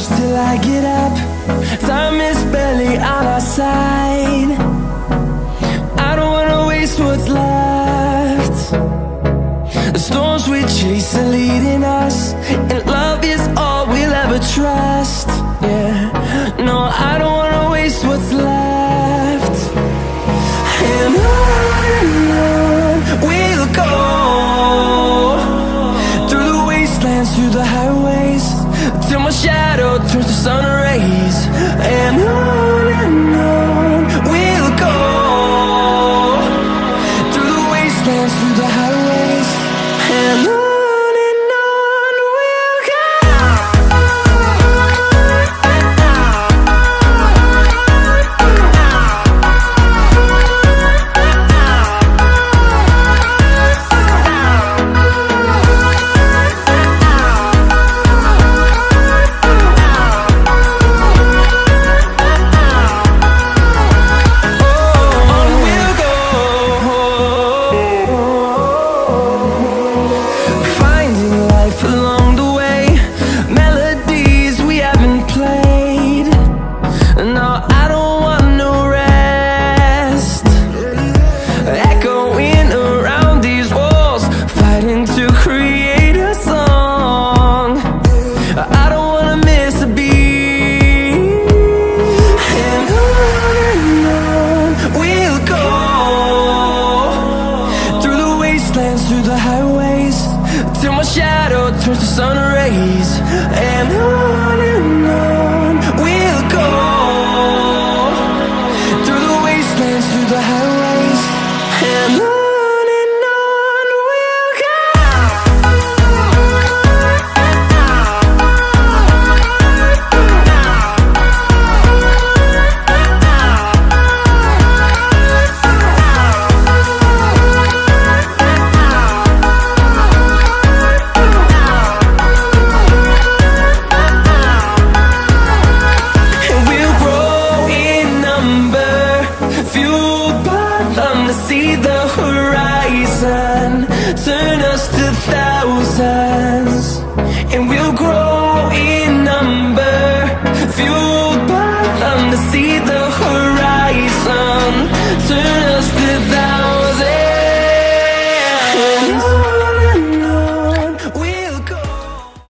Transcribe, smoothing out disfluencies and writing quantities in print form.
push till I get up. Time is barely on our side. I don't wanna waste what's left. The storms we chase are leading us, and love is all we'll ever trust. Yeah, no, I don't wanna waste what's left. And on we'll go, through the wastelands, through the highways, till my shadow turns to sun rays. And on we'll go, through the wastelands, through the highways, and on we'll go. Through the highways, till my shadow turns to sun rays. And on we'll go, through the wastelands, through the highways.